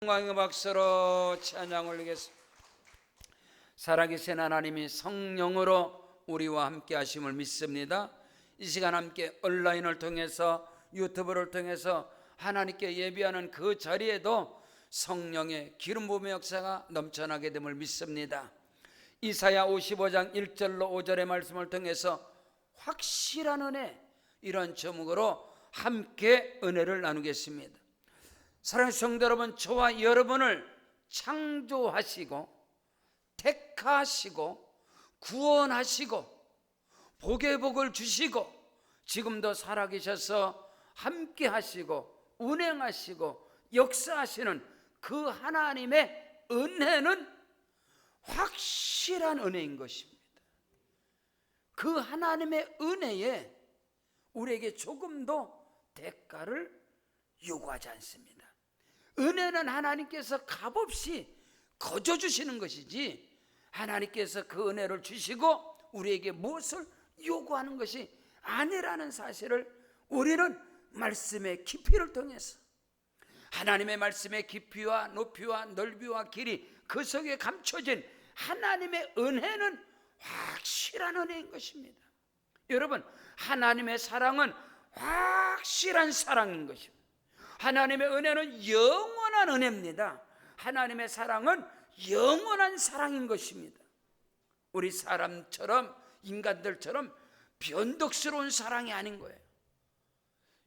영광의 박수로 찬양 올리겠습니다. 살아계신 하나님이 성령으로 우리와 함께 하심을 믿습니다. 이 시간 함께 온라인을 통해서 유튜브를 통해서 하나님께 예배하는 그 자리에도 성령의 기름 부음의 역사가 넘쳐나게 됨을 믿습니다. 이사야 55장 1절로 5절의 말씀을 통해서 확실한 은혜, 이런 제목으로 함께 은혜를 나누겠습니다. 사랑하는 성도 여러분, 저와 여러분을 창조하시고 택하시고 구원하시고 복의 복을 주시고 지금도 살아계셔서 함께 하시고 운행하시고 역사하시는 그 하나님의 은혜는 확실한 은혜인 것입니다. 그 하나님의 은혜에 우리에게 조금도 대가를 요구하지 않습니다. 은혜는 하나님께서 값없이 거저 주시는 것이지 하나님께서 그 은혜를 주시고 우리에게 무엇을 요구하는 것이 아니라는 사실을 우리는 말씀의 깊이를 통해서, 하나님의 말씀의 깊이와 높이와 넓이와 길이 그 속에 감춰진 하나님의 은혜는 확실한 은혜인 것입니다. 여러분, 하나님의 사랑은 확실한 사랑인 것입니다. 하나님의 은혜는 영원한 은혜입니다. 하나님의 사랑은 영원한 사랑인 것입니다. 우리 사람처럼, 인간들처럼 변덕스러운 사랑이 아닌 거예요.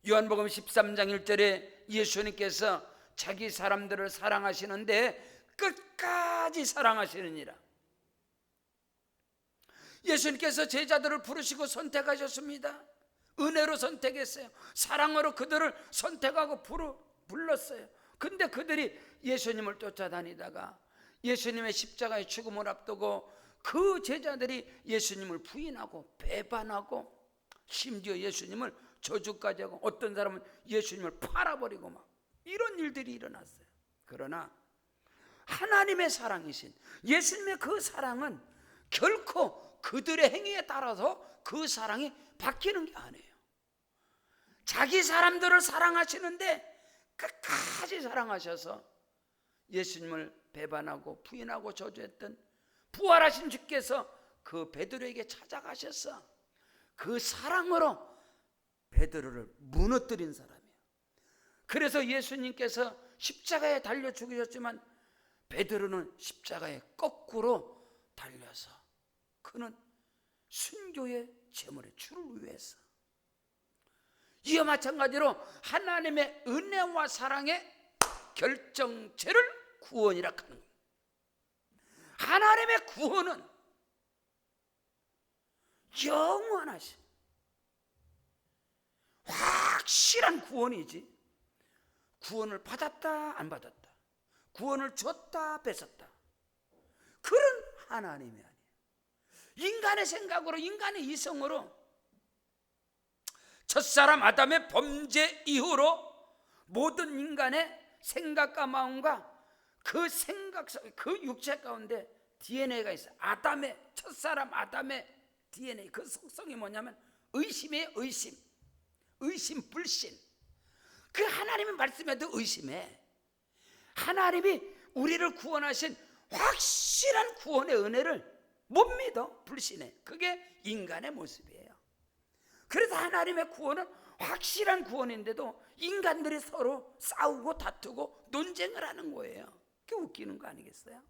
요한복음 13장 1절에 예수님께서 자기 사람들을 사랑하시는데 끝까지 사랑하시느니라. 예수님께서 제자들을 부르시고 선택하셨습니다. 은혜로 선택했어요. 사랑으로 그들을 선택하고 불렀어요. 근데 그들이 예수님을 쫓아다니다가 예수님의 십자가의 죽음을 앞두고 그 제자들이 예수님을 부인하고 배반하고 심지어 예수님을 저주까지 하고 어떤 사람은 예수님을 팔아버리고 막 이런 일들이 일어났어요. 그러나 하나님의 사랑이신 예수님의 그 사랑은 결코 그들의 행위에 따라서 그 사랑이 바뀌는 게 아니에요. 자기 사람들을 사랑하시는데 끝까지 사랑하셔서 예수님을 배반하고 부인하고 저주했던 부활하신 주께서 그 베드로에게 찾아가셔서 그 사랑으로 베드로를 무너뜨린 사람이에요. 그래서 예수님께서 십자가에 달려 죽으셨지만 베드로는 십자가에 거꾸로 달려서 그는 순교의 제물의 주를 위해서, 이와 마찬가지로 하나님의 은혜와 사랑의 결정체를 구원이라 하는 거예요. 하나님의 구원은 영원하신 확실한 구원이지, 구원을 받았다 안 받았다, 구원을 줬다 뺏었다, 그런 하나님이 아니에요. 인간의 생각으로, 인간의 이성으로, 첫사람 아담의 범죄 이후로 모든 인간의 생각과 마음과 그 생각, 그 육체 가운데 DNA가 있어요. 아담의, 첫사람 아담의 DNA, 그 속성이 뭐냐면 의심이에요. 의심, 불신. 그 하나님의 말씀에도 의심해. 하나님이 우리를 구원하신 확실한 구원의 은혜를 못 믿어, 불신해. 그게 인간의 모습이에요. 그래서 하나님의 구원은 확실한 구원인데도 인간들이 서로 싸우고 다투고 논쟁을 하는 거예요. 그게 웃기는 거 아니겠어요?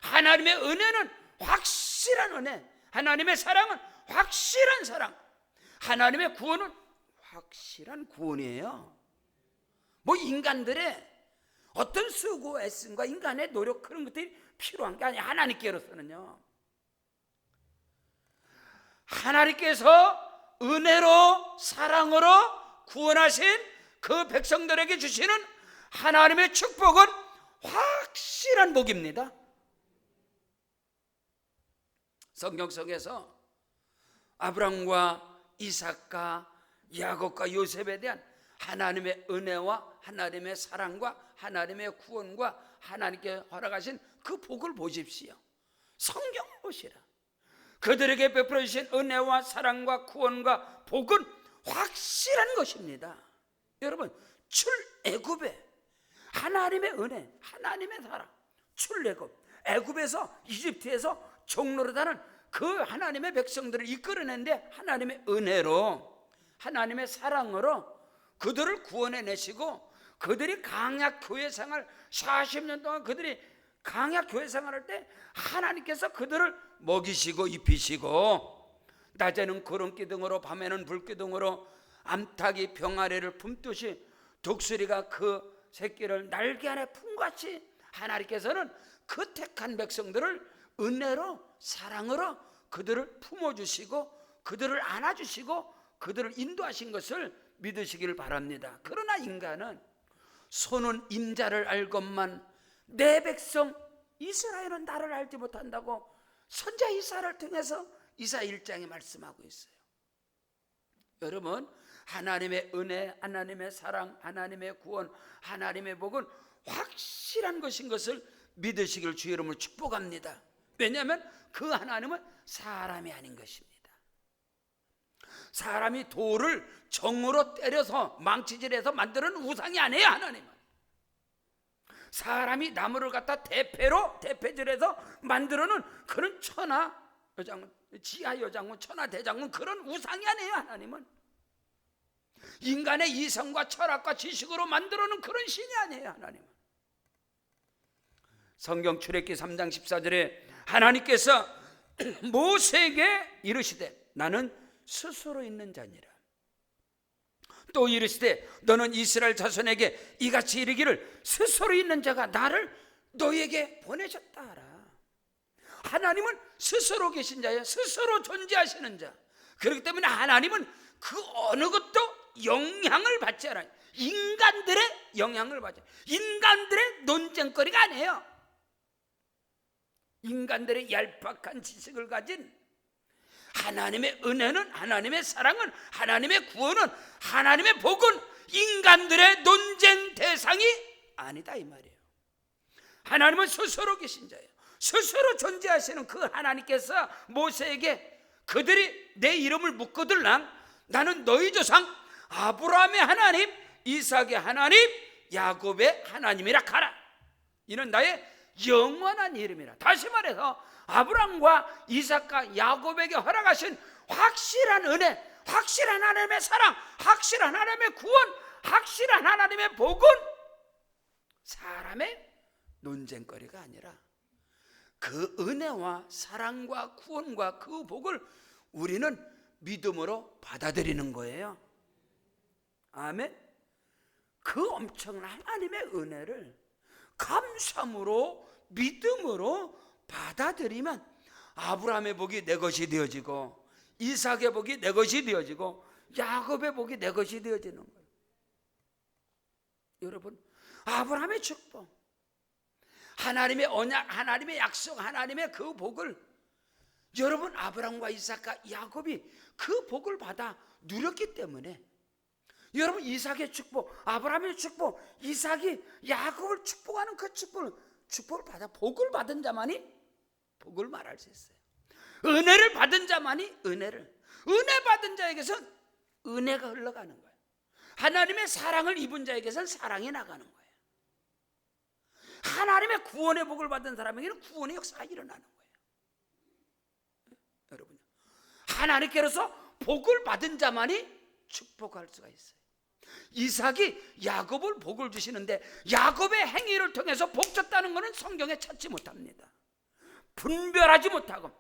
하나님의 은혜는 확실한 은혜, 하나님의 사랑은 확실한 사랑, 하나님의 구원은 확실한 구원이에요. 뭐 인간들의 어떤 수고 애씀과 인간의 노력, 그런 것들이 필요한 게 아니에요. 하나님께로서는요, 하나님께서 은혜로 사랑으로 구원하신 그 백성들에게 주시는 하나님의 축복은 확실한 복입니다. 성경 속에서 아브라함과 이삭과 야곱과 요셉에 대한 하나님의 은혜와 하나님의 사랑과 하나님의 구원과 하나님께 허락하신 그 복을 보십시오. 성경을 보시라. 그들에게 베풀어 주신 은혜와 사랑과 구원과 복은 확실한 것입니다. 여러분, 출애굽에 하나님의 은혜, 하나님의 사랑, 출애굽, 애굽에서 이집트에서 종노릇하는 그 하나님의 백성들을 이끌어낸데 하나님의 은혜로, 하나님의 사랑으로 그들을 구원해내시고, 그들이 강약 교회 생활 40년 동안 그들이 강약 교회 생활할 때 하나님께서 그들을 먹이시고 입히시고, 낮에는 구름기둥으로 밤에는 불기둥으로 암탉이 병아리를 품듯이 독수리가 그 새끼를 날개 안에 품같이 하나님께서는 그 택한 백성들을 은혜로 사랑으로 그들을 품어주시고 그들을 안아주시고 그들을 인도하신 것을 믿으시길 바랍니다. 그러나 인간은 손은 임자를 알건만 내 백성 이스라엘은 나를 알지 못한다고 선지자 이사야를 통해서 이사야 1장에 말씀하고 있어요. 여러분, 하나님의 은혜, 하나님의 사랑, 하나님의 구원, 하나님의 복은 확실한 것인 것을 믿으시길 주의 이름으로 축복합니다. 왜냐하면 그 하나님은 사람이 아닌 것입니다. 사람이 돌을 정으로 때려서 망치질해서 만드는 우상이 아니에요. 하나님은 사람이 나무를 갖다 대패질해서 만들어는 그런 천하 여장군, 지하 여장군, 천하 대장군 그런 우상이 아니에요. 하나님은 인간의 이성과 철학과 지식으로 만들어는 그런 신이 아니에요. 하나님은 성경 출애굽기 3장 14절에 하나님께서 모세에게 이르시되 나는 스스로 있는 자니라. 또 이르시되 너는 이스라엘 자손에게 이같이 이르기를 스스로 있는 자가 나를 너에게 보내셨다 하라. 하나님은 스스로 계신 자예요. 스스로 존재하시는 자. 그렇기 때문에 하나님은 그 어느 것도 영향을 받지 않아요. 인간들의 영향을 받지 않아요. 인간들의 논쟁거리가 아니에요. 인간들의 얄팍한 지식을 가진 하나님의 은혜는, 하나님의 사랑은, 하나님의 구원은, 하나님의 복은 인간들의 논쟁 대상이 아니다 이 말이에요. 하나님은 스스로 계신 자예요. 스스로 존재하시는 그 하나님께서 모세에게 그들이 내 이름을 묻거들랑 나는 너희 조상 아브라함의 하나님, 이삭의 하나님, 야곱의 하나님이라 하라. 이는 나의 영원한 이름이라. 다시 말해서 아브라함과 이삭과 야곱에게 허락하신 확실한 은혜, 확실한 하나님의 사랑, 확실한 하나님의 구원, 확실한 하나님의 복은 사람의 논쟁거리가 아니라 그 은혜와 사랑과 구원과 그 복을 우리는 믿음으로 받아들이는 거예요. 아멘. 그 엄청난 하나님의 은혜를 감사함으로 믿음으로 받아들이면 아브라함의 복이 내 것이 되어지고 이삭의 복이 내 것이 되어지고 야곱의 복이 내 것이 되어지는 거예요. 여러분, 아브라함의 축복, 하나님의 언약, 하나님의 약속, 하나님의 그 복을 여러분 아브라함과 이삭과 야곱이 그 복을 받아 누렸기 때문에 여러분 이삭의 축복, 아브라함의 축복, 이삭이 야곱을 축복하는 그 축복을 받아 복을 받은 자만이 복을 말할 수 있어요. 은혜를 받은 자만이 은혜 받은 자에게선 은혜가 흘러가는 거예요. 하나님의 사랑을 입은 자에게선 사랑이 나가는 거예요. 하나님의 구원의 복을 받은 사람에게는 구원의 역사가 일어나는 거예요. 여러분, 하나님께로서 복을 받은 자만이 축복할 수가 있어요. 이삭이 야곱을 복을 주시는데 야곱의 행위를 통해서 복 줬다는 것은 성경에 찾지 못합니다. 분별하지 못하고,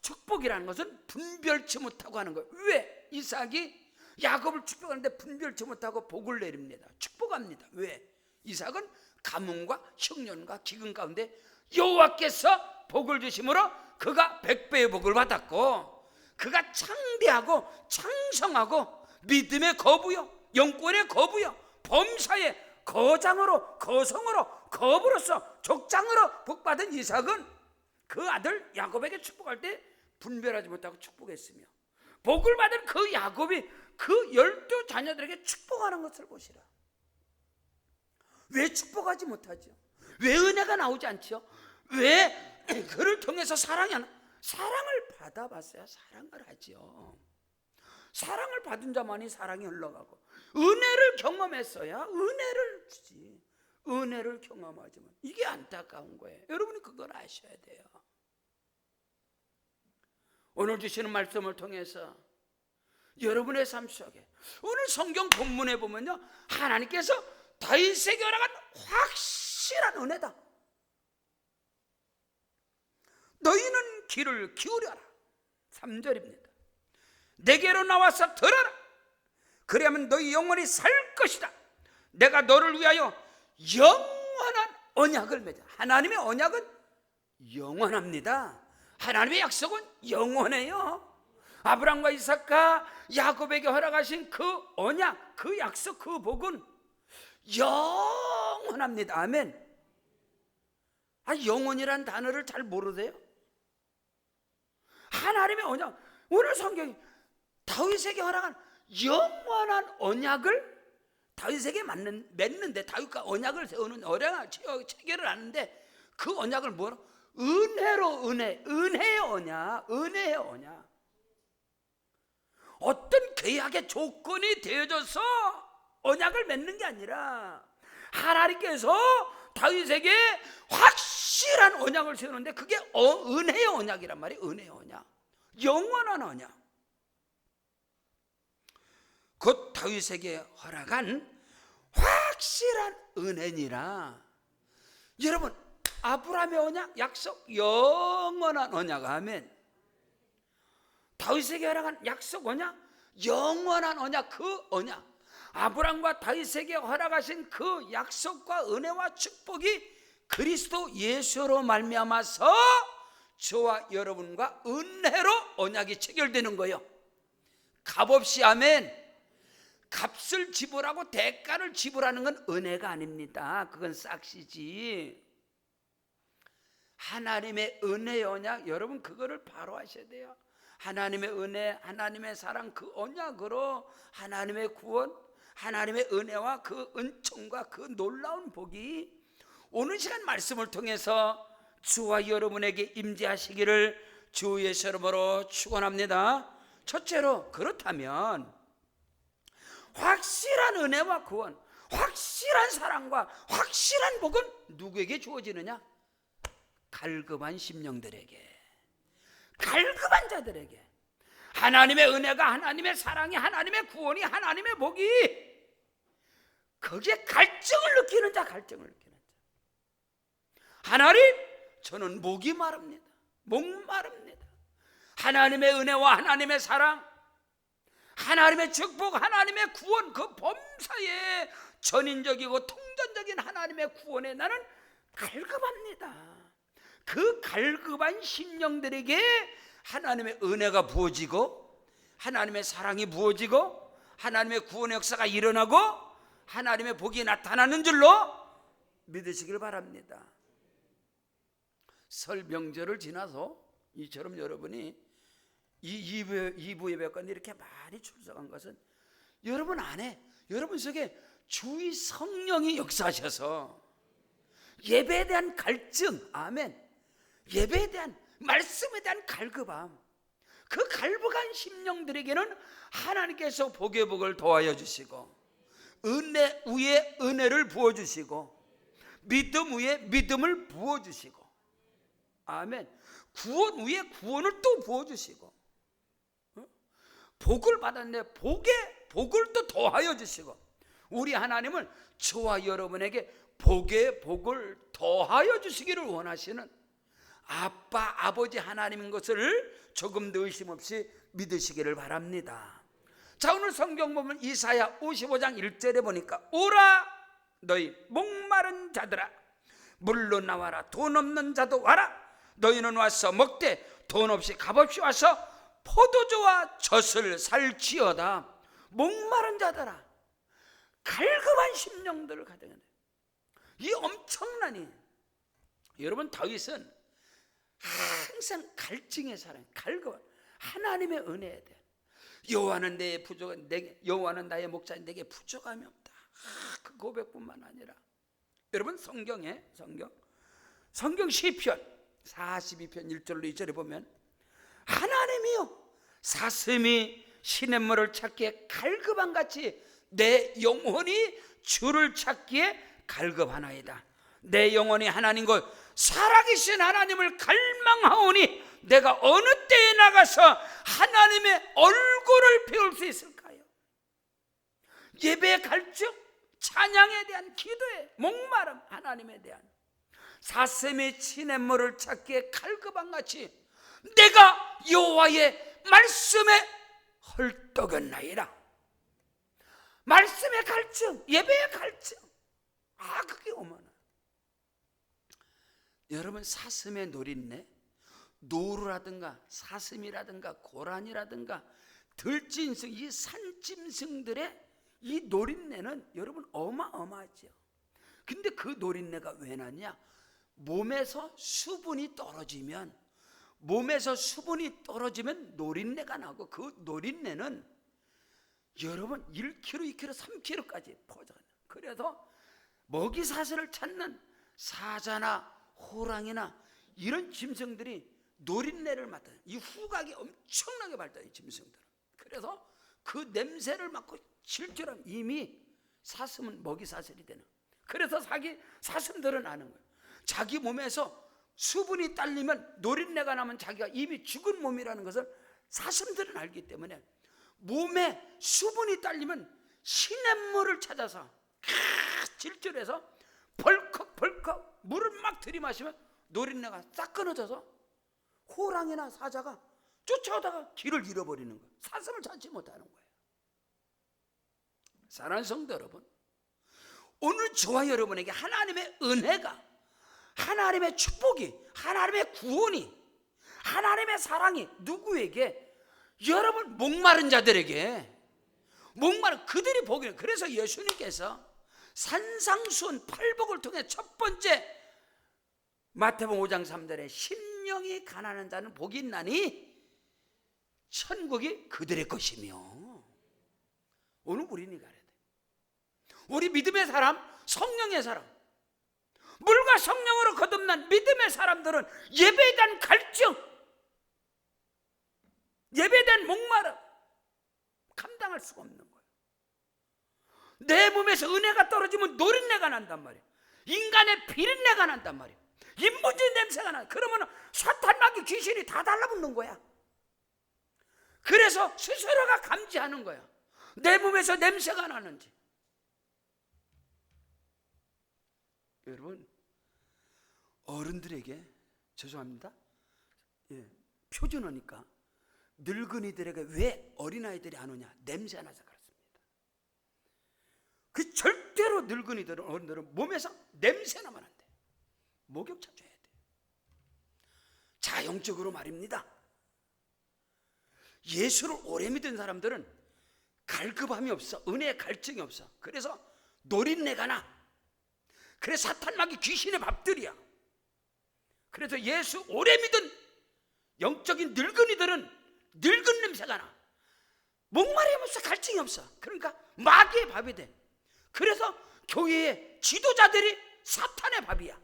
축복이라는 것은 분별치 못하고 하는 거예요. 왜? 이삭이 야곱을 축복하는데 분별치 못하고 복을 내립니다. 축복합니다. 왜? 이삭은 가뭄과 흉년과 기근 가운데 여호와께서 복을 주심으로 그가 100배의 복을 받았고, 그가 창대하고 창성하고 믿음의 거부요, 영권의 거부요, 범사의 거장으로, 거성으로, 거부로서 족장으로 복받은 이삭은 그 아들 야곱에게 축복할 때 분별하지 못하고 축복했으며, 복을 받은 그 야곱이 그 12 자녀들에게 축복하는 것을 보시라. 왜 축복하지 못하죠? 왜 은혜가 나오지 않죠? 왜 그를 통해서 사랑을 받아봤어야 사랑을 하죠. 사랑을 받은 자만이 사랑이 흘러가고, 은혜를 경험했어야 은혜를 주지. 은혜를 경험하지만 이게 안타까운 거예요. 여러분이 그걸 아셔야 돼요. 오늘 주시는 말씀을 통해서 여러분의 삶 속에 오늘 성경 본문에 보면요, 하나님께서 다윗에게 허락한 확실한 은혜다. 너희는 귀를 기울여라. 3절입니다. 내게로 나와서 들어라. 그래야면 너희 영원히 살 것이다. 내가 너를 위하여 영원한 언약을 맺어. 하나님의 언약은 영원합니다. 하나님의 약속은 영원해요. 아브라함과 이삭과 야곱에게 허락하신 그 언약, 그 약속, 그 복은 영원합니다. 아멘. 영원이란 단어를 잘 모르세요? 하나님의 언약, 오늘 성경이 다윗에게 허락한 영원한 언약을 다윗에게 맺는데, 다윗과 언약을 세우는 체계를 하는데, 그 언약을 뭐라? 은혜로 은혜의 언약, 은혜의 언약. 어떤 계약의 조건이 되어져서 언약을 맺는 게 아니라 하나님께서 다윗에게 확실한 언약을 세우는데, 그게 은혜의 언약이란 말이에요. 은혜의 언약, 영원한 언약. 곧 다윗에게 허락한 확실한 은혜니라. 여러분, 아브라함의 언약, 약속, 영원한 언약. 아멘. 다윗에게 허락한 약속 언약, 영원한 언약. 그 언약, 아브라함과 다윗에게 허락하신 그 약속과 은혜와 축복이 그리스도 예수로 말미암아서 저와 여러분과 은혜로 언약이 체결되는 거예요. 값없이. 아멘. 값을 지불하고 대가를 지불하는 건 은혜가 아닙니다. 그건 싹시지. 하나님의 은혜의 언약, 여러분 그거를 바로 하셔야 돼요. 하나님의 은혜, 하나님의 사랑, 그 언약으로 하나님의 구원, 하나님의 은혜와 그 은총과 그 놀라운 복이 오늘 시간 말씀을 통해서 주와 여러분에게 임재하시기를 주 예수 이름으로 축원합니다. 첫째로, 그렇다면 확실한 은혜와 구원, 확실한 사랑과 확실한 복은 누구에게 주어지느냐? 갈급한 심령들에게, 갈급한 자들에게. 하나님의 은혜가, 하나님의 사랑이, 하나님의 구원이, 하나님의 복이, 거기에 갈증을 느끼는 자, 갈증을 느끼는 자. 하나님, 저는 목이 마릅니다. 목마릅니다. 하나님의 은혜와 하나님의 사랑, 하나님의 축복, 하나님의 구원, 그 범사에 전인적이고 통전적인 하나님의 구원에 나는 갈급합니다. 그 갈급한 심령들에게 하나님의 은혜가 부어지고, 하나님의 사랑이 부어지고, 하나님의 구원의 역사가 일어나고, 하나님의 복이 나타나는 줄로 믿으시길 바랍니다. 설 명절을 지나서 이처럼 여러분이 이 2부 예배관에 이렇게 많이 출석한 것은 여러분 안에, 여러분 속에 주의 성령이 역사하셔서 예배에 대한 갈증, 아멘, 예배에 대한, 말씀에 대한 갈급함, 그 갈급한 심령들에게는 하나님께서 복의 복을 더하여 주시고, 은혜 위에 은혜를 부어주시고, 믿음 위에 믿음을 부어주시고, 아멘, 구원 위에 구원을 또 부어주시고, 복을 받았는데 복을 또 더하여 주시고, 우리 하나님은 저와 여러분에게 복의 복을 더하여 주시기를 원하시는 아빠, 아버지 하나님인 것을 조금도 의심 없이 믿으시기를 바랍니다. 자, 오늘 성경 보면 이사야 55장 1절에 보니까, 오라 너희 목마른 자들아, 물로 나와라. 돈 없는 자도 와라. 너희는 와서 먹되 돈 없이 값없이 와서 포도주와 젖을 살지어다. 목마른 자들아, 갈급한 심령들을 가져야 돼. 이 엄청나니, 여러분, 다윗은 항상 갈증의 사람, 갈급한 하나님의 은혜에 대한, 여호와는 내 부족한, 여호와는 나의 목자인 내게 부족함이 없다. 그 고백뿐만 아니라, 여러분 성경 시편 42편 1절로 2절에 보면, 하나님이여 사슴이 시냇물을 찾기에 갈급한 같이 내 영혼이 주를 찾기에 갈급하나이다. 내 영혼이 하나님 곧 살아계신 하나님을 갈망하오니 내가 어느 때에 나가서 하나님의 얼굴을 배울 수 있을까요? 예배의 갈증, 찬양에 대한 기도의 목마름, 하나님에 대한 사슴의 시냇물을 찾기에 갈급한 같이 내가 여호와의 말씀에 헐떡였나이다. 말씀의 갈증, 예배의 갈증, 그게 어머나. 여러분, 사슴의 노린내, 노루라든가 사슴이라든가 고란이라든가 들짐승, 이 산짐승들의 이 노린내는 여러분 어마어마하죠. 근데 그 노린내가 왜 나냐? 몸에서 수분이 떨어지면 노린내가 나고, 그 노린내는 여러분 1kg, 2kg, 3kg까지 퍼져요. 그래서 먹이 사슬을 찾는 사자나 호랑이나 이런 짐승들이 노린내를 맡아요. 이 후각이 엄청나게 발달해요, 짐승들은. 그래서 그 냄새를 맡고 실제로 이미 사슴은 먹이 사슬이 되는. 그래서 사슴들은 아는 거예요. 자기 몸에서 수분이 딸리면, 노린내가 나면 자기가 이미 죽은 몸이라는 것을 사슴들은 알기 때문에 몸에 수분이 딸리면 시냇물을 찾아서 질줄해서 벌컥벌컥 물을 막 들이마시면 노린내가 싹 끊어져서 호랑이나 사자가 쫓아오다가 길을 잃어버리는 거예요. 사슴을 찾지 못하는 거예요. 사랑하는 성도 여러분, 오늘 저와 여러분에게 하나님의 은혜가, 하나님의 축복이, 하나님의 구원이, 하나님의 사랑이 누구에게? 여러분 목마른 자들에게, 목마른 그들이 보기는. 그래서 예수님께서 산상수훈 팔복을 통해 첫 번째 마태복음 5장 3절에 심령이 가난한 자는 복이 있나니 천국이 그들의 것이며. 오늘 우리는 가야 돼. 우리 믿음의 사람, 성령의 사람, 물과 성령으로 거듭난 믿음의 사람들은 예배에 대한 갈증, 예배에 대한 목마름 감당할 수가 없는 거예요. 내 몸에서 은혜가 떨어지면 노린내가 난단 말이에요. 인간의 비린내가 난단 말이에요. 인문진 냄새가 나. 그러면 사탄 마귀 귀신이 다 달라붙는 거야. 그래서 스스로가 감지하는 거야, 내 몸에서 냄새가 나는지. 여러분, 어른들에게, 죄송합니다, 표준어니까, 늙은이들에게 왜 어린아이들이 안 오냐? 냄새 나서 그렇습니다. 그 절대로 늙은이들은, 어른들은 몸에서 냄새 나면 안 돼. 목욕 자주 해야 돼. 자, 영적으로 말입니다. 예수를 오래 믿은 사람들은 갈급함이 없어. 은혜의 갈증이 없어. 그래서 노린내가 나. 그래서 사탄 마귀 귀신의 밥들이야. 그래서 예수 오래 믿은 영적인 늙은이들은 늙은 냄새가 나. 목마름이 없어. 갈증이 없어. 그러니까 마귀의 밥이 돼. 그래서 교회의 지도자들이 사탄의 밥이야.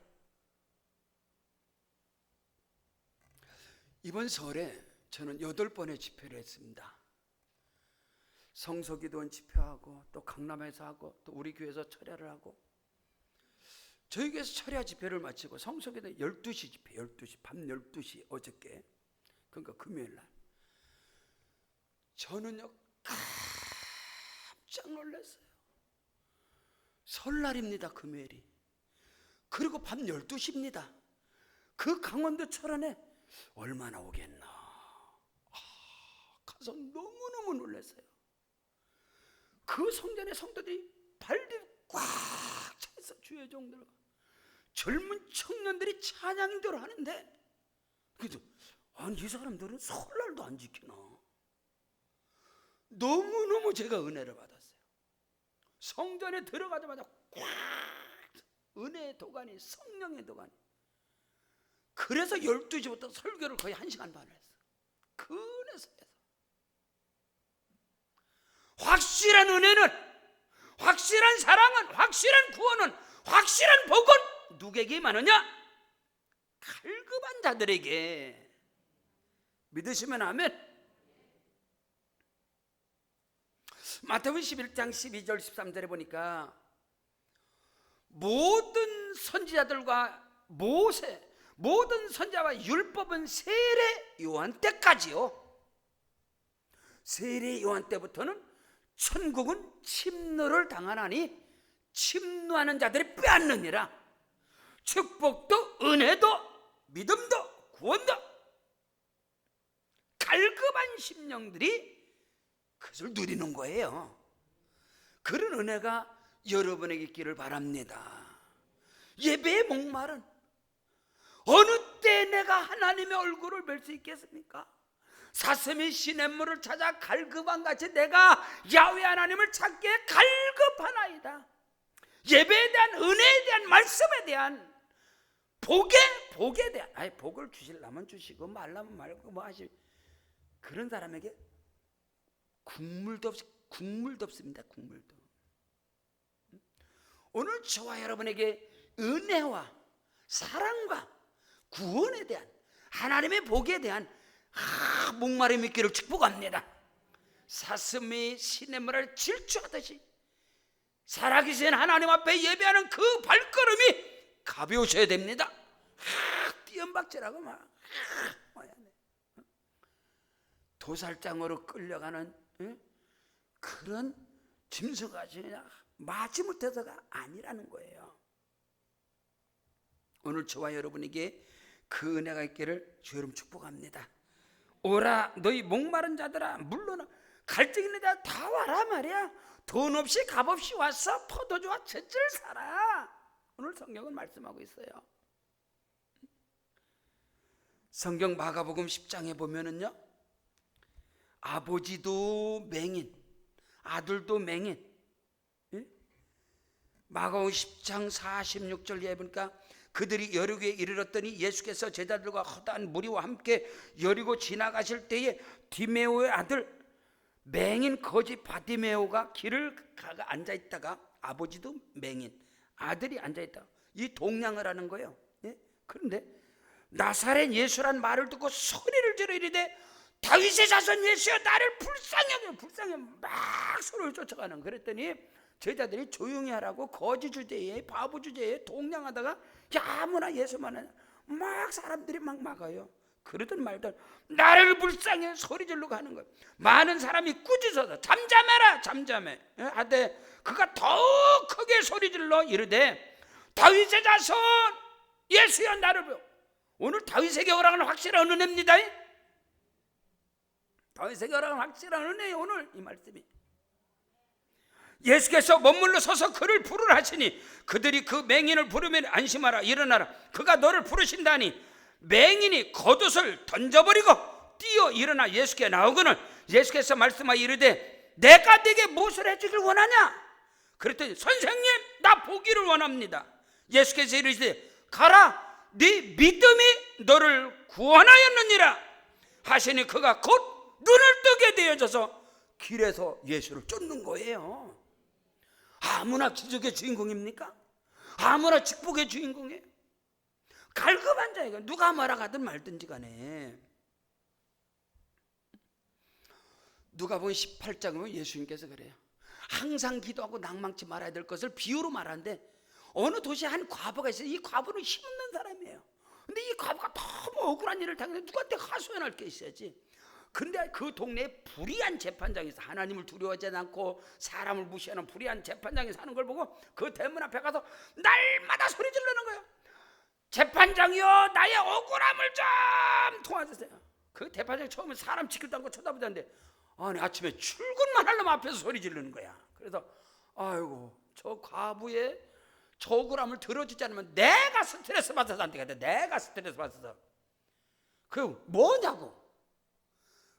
이번 설에 저는 8번의 집회를 했습니다. 성서기도원 집회하고, 또 강남에서 하고, 또 우리 교회에서 철야를 하고, 저희 교회에서 철야 집회를 마치고 성서기도 12시 집회, 12시, 밤 12시 어저께, 그러니까 금요일날, 저는요 깜짝 놀랐어요. 설날입니다, 금요일이. 그리고 밤 12시입니다. 그 강원도 철원에 얼마나 오겠나. 가서 너무너무 놀랐어요. 그 성전에 성도들이 발들이 꽉 차있어. 주의 종들, 젊은 청년들이 찬양인대로 하는데, 그래서 아니, 이 사람들은 설날도 안 지키나. 너무너무 제가 은혜를 받았어요. 성전에 들어가자마자 꽉 은혜의 도가니, 성령의 도가니. 그래서 12시부터 설교를 거의 1시간 반을 했어요. 그 은혜 속에서 확실한 은혜는, 확실한 사랑은, 확실한 구원은, 확실한 복은 누구에게 임하느냐? 갈급한 자들에게. 믿으시면 아멘. 마태복음 11장 12절 13절에 보니까 모든 선지자들과 모세, 모든 선지자와 율법은 세례 요한 때까지요. 세례 요한 때부터는 천국은 침노를 당하나니 침노하는 자들이 빼앗느니라. 축복도 은혜도 믿음도 구원도 갈급한 심령들이 그것을 누리는 거예요. 그런 은혜가 여러분에게 있기를 바랍니다. 예배의 목말은 어느 때 내가 하나님의 얼굴을 뵐 수 있겠습니까? 사슴이 시냇물을 찾아 갈급한 같이 내가 야훼 하나님을 찾기에 갈급하나이다. 예배에 대한, 은혜에 대한, 말씀에 대한, 복에 대한, 복을 주시려면 주시고 말라면 말고 뭐 하시, 그런 사람에게 국물도 없습니다. 국물도. 오늘 저와 여러분에게 은혜와 사랑과 구원에 대한, 하나님의 복에 대한 목마름이 있기를 축복합니다. 사슴이 시냇물을 질주하듯이 살아계신 하나님 앞에 예배하는 그 발걸음이 가벼우셔야 됩니다. 띄엄박질하고 막 도살장으로 끌려가는 그런 짐승같이 그냥 마지못해서가 아니라는 거예요. 오늘 저와 여러분에게 그 은혜가 있기를 주 여러분 축복합니다. 오라 너희 목마른 자들아, 물론 갈증 있는 자 다 와라 말이야. 돈 없이 값 없이 와서 포도주와 젖을 사라. 오늘 성경은 말씀하고 있어요. 성경 마가복음 10장에 보면은요, 아버지도 맹인, 아들도 맹인. 마가복음 10장 46절에 보니까 그들이 여리고에 이르렀더니 예수께서 제자들과 허다한 무리와 함께 여리고 지나가실 때에 디메오의 아들 맹인 거지 바디메오가 길을 가가 앉아있다가, 아버지도 맹인, 아들이 앉아있다, 이 동냥을 하는 거예요. 그런데 나사렛 예수란 말을 듣고 소리를 지르 이르되 다윗의 자손 예수여 나를 불쌍히 막 소리를 쫓아가는. 그랬더니 제자들이 조용히 하라고 거지 주제에, 바보 주제에 동냥하다가 아무나 예수만 하냐, 막 사람들이 막 막아요. 그러든 말든 나를 불쌍히 소리 지르고 하는 거예요. 많은 사람이 꾸짖어서 잠잠해라 잠잠해 하되 그가 더 크게 소리 질러 이르되 다윗의 자손 예수여 나를 보여. 오늘 다윗에게 허락하는 확실한 은혜입니다. 다윗에게 허락하는 확실한 은혜예요. 오늘 이 말씀이. 예수께서 머물러 서서 그를 부르라 하시니 그들이 그 맹인을 부르면 안심하라 일어나라 그가 너를 부르신다니 맹인이 겉옷을 던져버리고 뛰어 일어나 예수께 나오거늘 예수께서 말씀하여 이르되 내가 네게 무엇을 해주길 원하냐? 그랬더니 선생님 나 보기를 원합니다. 예수께서 이르시되 가라 네 믿음이 너를 구원하였느니라 하시니 그가 곧 눈을 뜨게 되어져서 길에서 예수를 쫓는 거예요. 아무나 기적의 주인공입니까? 아무나 축복의 주인공이에요? 갈급한 자이가 누가 뭐라 하든 말든지 간에. 누가복음 18장에 보면 예수님께서 그래요. 항상 기도하고 낭망치 말아야 될 것을 비유로 말하는데 어느 도시에 한 과부가 있어요. 이 과부는 힘없는 사람이에요. 근데 이 과부가 너무 억울한 일을 당해서 누구한테 하소연할 게 있어야지. 근데 그 동네에 불의한 재판장이 있어. 하나님을 두려워하지 않고 사람을 무시하는 불의한 재판장이 사는 걸 보고 그 대문 앞에 가서 날마다 소리 지르는 거예요. 재판장이요 나의 억울함을 좀 도와주세요. 그 재판장이 처음에 사람 지킬도 않고 쳐다보자는데 아니 아침에 출근만 하려면 앞에서 소리 지르는 거야. 그래서 아이고 저 과부의 저 억울함을 들어주지 않으면 내가 스트레스 받아서 안 되겠다. 내가 스트레스 받아서. 그 뭐냐고.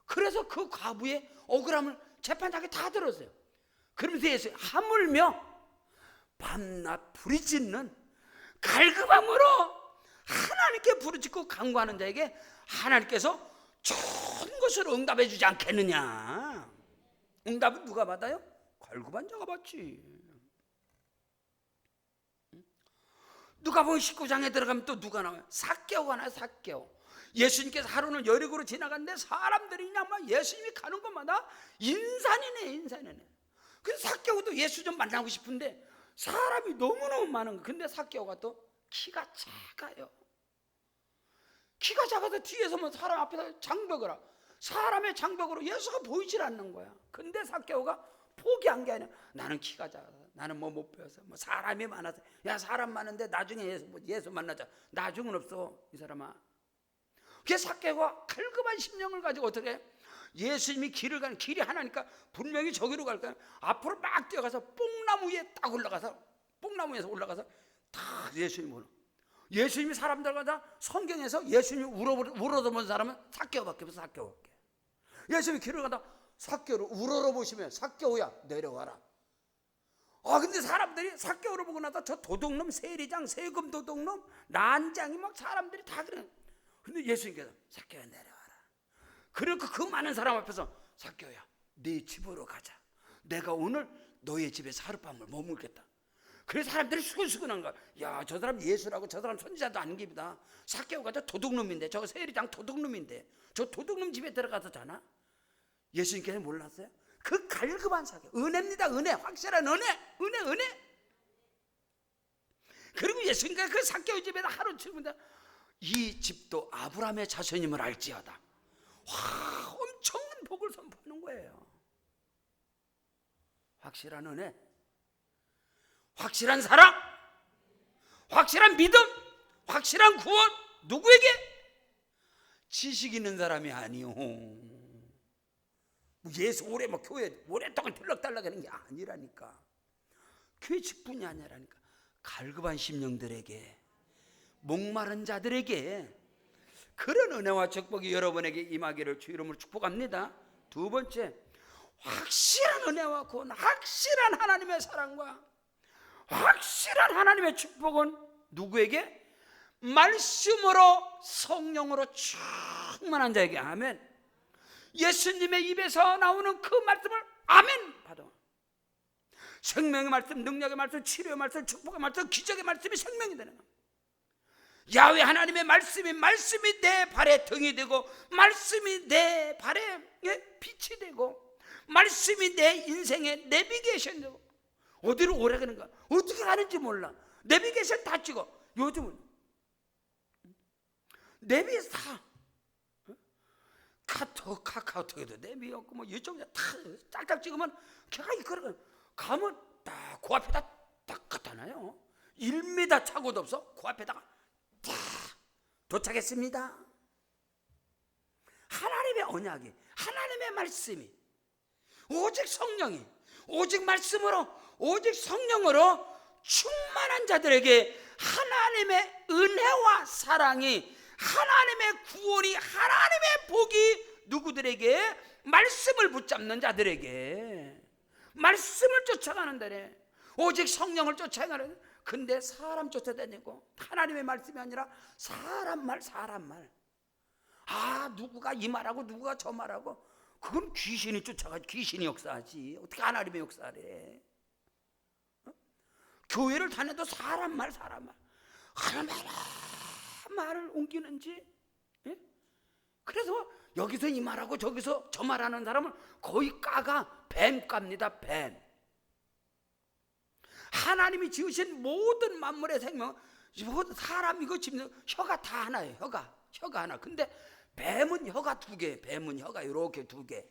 그래서 그 과부의 억울함을 재판장이 다 들었어요. 그러면서 예수 하물며 밤낮 부르짖는 갈급함으로 하나님께 부르짖고 간구하는 자에게 하나님께서 좋은 것으로 응답해 주지 않겠느냐. 응답은 누가 받아요? 갈급한 자가 받지. 누가복음 19장에 들어가면 또 누가 나와요? 삭개오가 나와요. 삭개오. 예수님께서 하루는 여리고로 지나갔는데 사람들이 그냥 막 예수님이 가는 곳마다 인산이네. 그래서 삭개오도 예수 좀 만나고 싶은데 사람이 너무너무 많은 거예요. 근데 삭개오가 또 키가 작아요. 키가 작아서 뒤에서 뭐 사람 앞에서 장벽을 하고, 사람의 장벽으로 예수가 보이질 않는 거야. 근데 삭개오가 포기한 게 아니야. 나는 키가 작아서, 나는 뭐 못 배워서, 뭐 사람이 많아서. 야, 사람 많은데 나중에 예수 만나자. 나중은 없어, 이 사람아. 그래서 삭개오가 갈급한 심령을 가지고 어떻게 해? 예수님이 길을 가는 길이 하나니까 분명히 저기로 갈 거야. 앞으로 막 뛰어가서 뽕나무 위에 딱 올라가서, 뽕나무에서 올라가서 다 예수님 보는. 예수님이 사람들마다 성경에서 예수님이 우러러본 사람은 삭개오밖에 없어. 삭개오밖에. 예수님이 길을 가다 삭개오를 우러러보시면 삭개오야 내려와라. 근데 사람들이 삭개오를 보고 나서 저 도둑놈, 세리장, 세금 도둑놈, 난장이 막 사람들이 다 그래. 근데 예수님께서 삭개오야 내려와라. 그러니까 그 많은 사람 앞에서 삭개오야 네 집으로 가자. 내가 오늘 너의 집에서 하룻밤을 머물겠다. 그래서 사람들이 수근수근한 거야. 야, 저 사람 예수라고, 저 사람 선지자도 아닌 겁니다. 삭개오가 저 도둑놈인데, 저 세리장 도둑놈인데, 저 도둑놈 집에 들어가서 자나? 예수님께서 몰랐어요? 그 갈급한 삭개오, 은혜입니다. 은혜, 확실한 은혜. 그리고 예수님께서 그 삭개오 집에다 하루 치는데, 이 집도 아브라함의 자손임을 알지어다. 와, 엄청난 복을 선포하는 거예요. 확실한 은혜, 확실한 사랑, 확실한 믿음, 확실한 구원. 누구에게? 지식 있는 사람이 아니요. 예수 오래 뭐 교회 오랫동안 들락달락 하는 게 아니라니까. 교회 직분이 아니라니까. 갈급한 심령들에게, 목마른 자들에게 그런 은혜와 축복이 여러분에게 임하기를 주 이름으로 축복합니다. 두 번째, 확실한 은혜와 구원, 확실한 하나님의 사랑과 확실한 하나님의 축복은 누구에게? 말씀으로, 성령으로 충만한 자에게. 아멘. 예수님의 입에서 나오는 그 말씀을 아멘 받아. 생명의 말씀, 능력의 말씀, 치료의 말씀, 축복의 말씀, 기적의 말씀이 생명이 되는 거야. 야훼 하나님의 말씀이 내 발에 등이 되고, 말씀이 내 발에 빛이 되고, 말씀이 내 인생의 내비게이션 되고. 어디로 오래 가는가? 어떻게 가는지 몰라. 내비게이션 다 찍어. 요즘은 내비 다 카카오톡에도 내비였고 뭐 유튜브에 다 짝짝 찍으면 걔가 이끌어 가면 딱 그 앞에다 딱 갖다 놔요. 1m 차고도 없어. 그 앞에다가 딱 도착했습니다. 하나님의 언약이, 하나님의 말씀이, 오직 성령이, 오직 말씀으로, 오직 성령으로 충만한 자들에게 하나님의 은혜와 사랑이, 하나님의 구원이, 하나님의 복이 누구들에게? 말씀을 붙잡는 자들에게, 말씀을 쫓아가는 자래. 오직 성령을 쫓아가는. 근데 사람 쫓아다니고 하나님의 말씀이 아니라 사람 말. 누구가 이 말하고 누구가 저 말하고, 그건 귀신이 쫓아가지. 귀신이 역사하지. 어떻게 하나님의 역사를 해? 교회를 다녀도 사람 말. 얼마나 말을 옮기는지. 예? 그래서 여기서 이 말하고 저기서 저 말하는 사람은 거의 까가 뱀갑니다. 뱀. 하나님이 지으신 모든 만물의 생명, 사람 이거 지금 혀가 다 하나예요. 혀가 하나. 근데 뱀은 혀가 2개. 뱀은 혀가 이렇게 2개.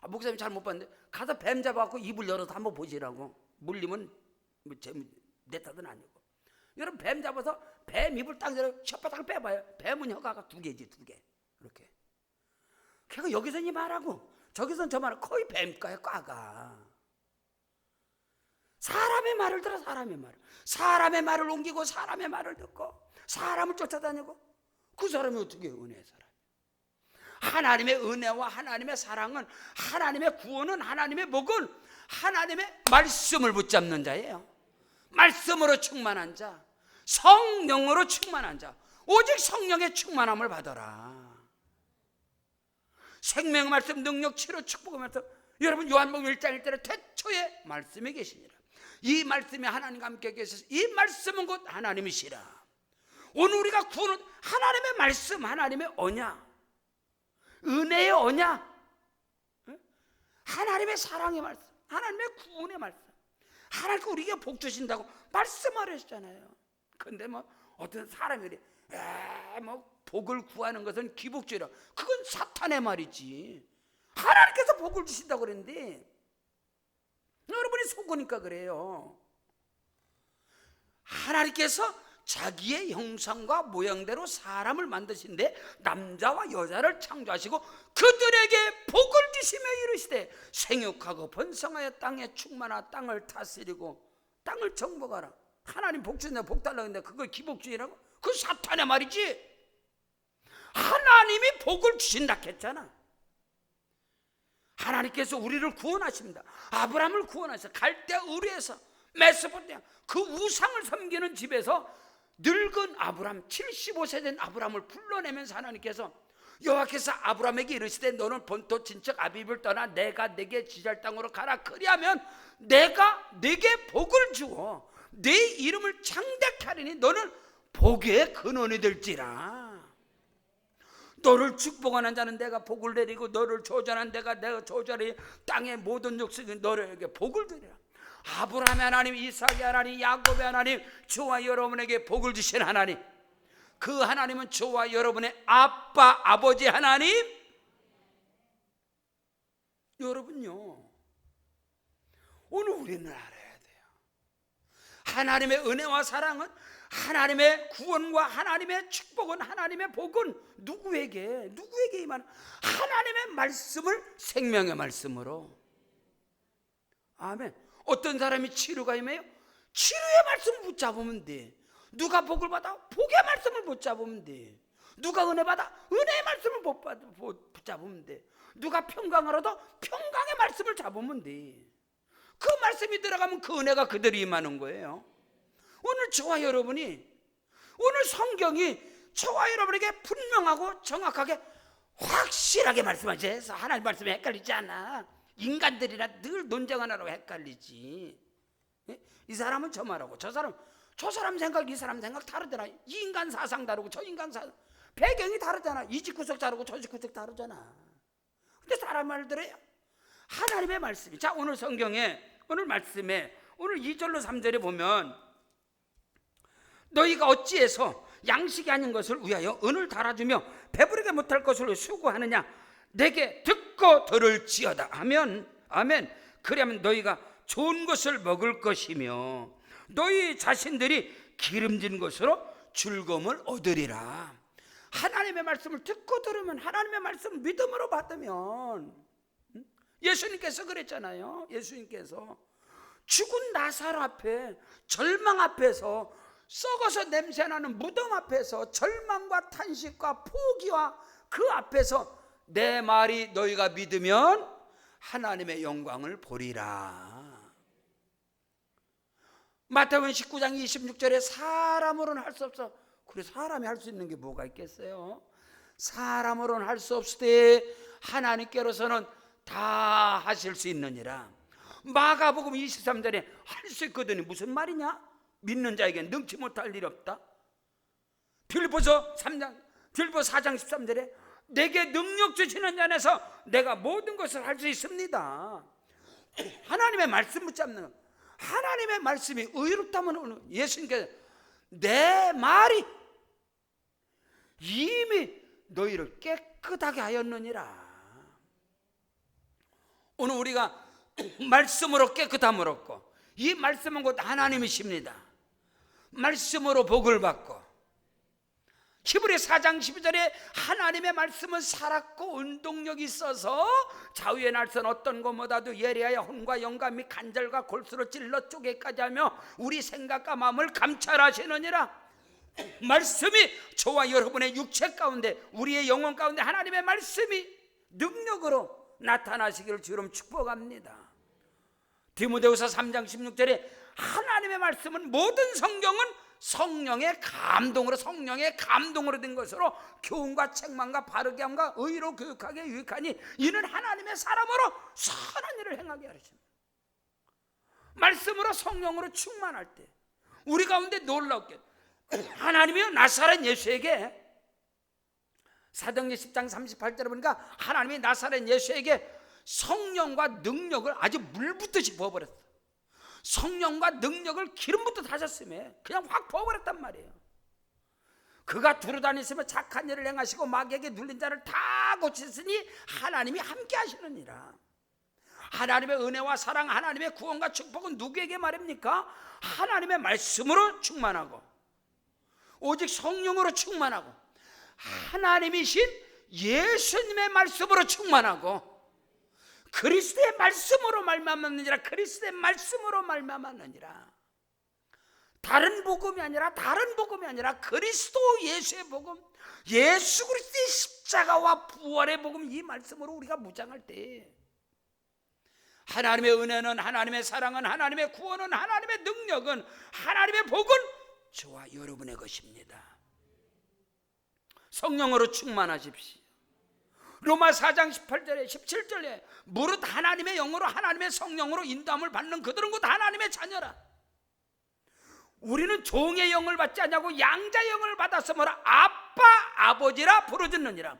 목사님 잘 못 봤는데 가서 뱀 잡아갖고 입을 열어서 한번 보시라고. 물리면 내 탓은 아니고. 여러분 뱀 잡아서 뱀 입을 딱 열어 혓바닥을 빼봐요. 뱀은 혀가 2개지. 2개. 이렇게. 걔가 여기서 이 말하고 저기서 저 말하고 거의 뱀과야. 과가. 사람의 말을 들어. 사람의 말을 옮기고 사람의 말을 듣고 사람을 쫓아다니고, 그 사람이 어떻게 은혜의 사람? 하나님의 은혜와 하나님의 사랑은, 하나님의 구원은, 하나님의 복은 하나님의 말씀을 붙잡는 자예요. 말씀으로 충만한 자, 성령으로 충만한 자, 오직 성령의 충만함을 받아라. 생명의 말씀, 능력, 치료, 축복의 말씀. 여러분 요한복음 1장 1절에 태초에 말씀이 계시니라. 이 말씀이 하나님과 함께 계셔서 이 말씀은 곧 하나님이시라. 오늘 우리가 구원은 하나님의 말씀, 하나님의 언약, 은혜의 언약, 하나님의 사랑의 말씀, 하나님의 구원의 말씀, 하나님께 우리에게 복 주신다고 말씀하셨잖아요. 근데 뭐 어떤 사람들이 뭐 복을 구하는 것은 기복주의라, 그건 사탄의 말이지. 하나님께서 복을 주신다고 그랬는데 여러분이 속으니까 그래요. 하나님께서 자기의 형상과 모양대로 사람을 만드신데 남자와 여자를 창조하시고 그들에게 복을 주시며 이르시되 생육하고 번성하여 땅에 충만하 땅을 다스리고 땅을 정복하라. 하나님 복 주신다, 복 달라고 했는데 그걸 기복주의라고? 그 사탄의 말이지. 하나님이 복을 주신다 했잖아. 하나님께서 우리를 구원하십니다. 아브라함을 구원하셔. 갈대아 우르에서 메소포타미아 그 우상을 섬기는 집에서 늙은 아브라함, 75세 된 아브라함을 불러내면서 하나님께서 여호와께서 아브라함에게 이르시되 너는 본토 친척 아비집을 떠나 내가 내게 지시할 땅으로 가라. 그리하면 내가 내게 복을 주어 내 이름을 창대케 하리니 너는 복의 근원이 될지라. 너를 축복하는 자는 내가 복을 내리고 너를 조전한 내가 조전하리. 땅의 모든 족속이 너에게 복을 드리라. 아브라함의 하나님, 이삭의 하나님, 야곱의 하나님, 저와 여러분에게 복을 주신 하나님, 그 하나님은 저와 여러분의 아빠, 아버지 하나님. 여러분요, 오늘 우리는 알아야 돼요. 하나님의 은혜와 사랑은, 하나님의 구원과 하나님의 축복은, 하나님의 복은 누구에게 임하는? 하나님의 말씀을 생명의 말씀으로. 아멘. 어떤 사람이 치료가 임해요? 치료의 말씀을 붙잡으면 돼. 누가 복을 받아? 복의 말씀을 붙잡으면 돼. 누가 은혜 받아? 은혜의 말씀을 붙잡으면 돼. 누가 평강하라도 평강의 말씀을 잡으면 돼. 그 말씀이 들어가면 그 은혜가 그대로 임하는 거예요. 오늘 저와 여러분이, 오늘 성경이 저와 여러분에게 분명하고 정확하게 확실하게 말씀하셔서 하나님 말씀이 헷갈리지 않아. 인간들이라 늘 논쟁하느라고 헷갈리지. 이 사람은 저 말하고 저 사람 생각, 이 사람 생각 다르잖아. 이 인간 사상 다르고 저 인간 사상, 배경이 다르잖아. 이 집 구석 다르고 저 집 구석 다르잖아. 근데 사람 말 들어요? 하나님의 말씀이. 자, 오늘 성경에, 오늘 말씀에, 오늘 2절로 3절에 보면 너희가 어찌해서 양식이 아닌 것을 위하여 은을 달아주며 배부르게 못할 것을 수고하느냐? 내게 듣고 들을지어다 하면, 아멘. 그러면 너희가 좋은 것을 먹을 것이며 너희 자신들이 기름진 것으로 즐거움을 얻으리라. 하나님의 말씀을 듣고 들으면, 하나님의 말씀을 믿음으로 받으면, 예수님께서 그랬잖아요. 예수님께서 죽은 나사로 앞에, 절망 앞에서, 썩어서 냄새나는 무덤 앞에서, 절망과 탄식과 포기와 그 앞에서 내 말이 너희가 믿으면 하나님의 영광을 보리라. 마태복음 19장 26절에 사람으로는 할 수 없어. 그래, 사람이 할 수 있는 게 뭐가 있겠어요? 사람으로는 할 수 없을 때 하나님께로서는 다 하실 수 있느니라. 마가복음 23절에 할 수 있거든요. 무슨 말이냐? 믿는 자에게 능치 못할 일이 없다. 빌립보서 4장 13절에 내게 능력 주시는 자 안에서 내가 모든 것을 할 수 있습니다. 하나님의 말씀 붙잡는 것. 하나님의 말씀이 의롭다면 예수님께서 내 말이 이미 너희를 깨끗하게 하였느니라. 오늘 우리가 말씀으로 깨끗함을 얻고, 이 말씀은 곧 하나님이십니다. 말씀으로 복을 받고, 히브리 4장 12절에 하나님의 말씀은 살았고 운동력이 있어서 좌우의 날선 어떤 것보다도 예리하여 혼과 영감 및 간절과 골수로 찔러 쪼개까지 하며 우리 생각과 마음을 감찰하시느니라. 말씀이 저와 여러분의 육체 가운데, 우리의 영혼 가운데 하나님의 말씀이 능력으로 나타나시기를 주로 축복합니다. 디모데후서 3장 16절에 하나님의 말씀은, 모든 성경은 성령의 감동으로 된 것으로 교훈과 책망과 바르게 함과 의로 교육하게 유익하니 이는 하나님의 사람으로 선한 일을 행하게 하십니다. 말씀으로, 성령으로 충만할 때 우리 가운데 놀랍게 하나님이요 나사렛 예수에게, 사도행전 10장 38절에 보니까 하나님이 나사렛 예수에게 성령과 능력을 아주 물붓듯이 부어버렸어. 성령과 능력을 기름부터 다셨음에 그냥 확 부어버렸단 말이에요. 그가 두루다니시며 착한 일을 행하시고 마귀에게 눌린 자를 다 고치시니 하나님이 함께 하시느니라. 하나님의 은혜와 사랑, 하나님의 구원과 축복은 누구에게 말입니까? 하나님의 말씀으로 충만하고 오직 성령으로 충만하고 하나님이신 예수님의 말씀으로 충만하고 그리스도의 말씀으로 말미암았느니라. 그리스도의 말씀으로 말미암았느니라. 다른 복음이 아니라 그리스도 예수의 복음, 예수 그리스도의 십자가와 부활의 복음, 이 말씀으로 우리가 무장할 때 하나님의 은혜는, 하나님의 사랑은, 하나님의 구원은, 하나님의 능력은, 하나님의 복은 저와 여러분의 것입니다. 성령으로 충만하십시오. 로마 4장 18절에 17절에 무릇 하나님의 영으로 하나님의 성령으로 인도함을 받는 그들은 곧 하나님의 자녀라. 우리는 종의 영을 받지 않냐고 양자의 영을 받아서 뭐라? 아빠 아버지라 부르짖느니라.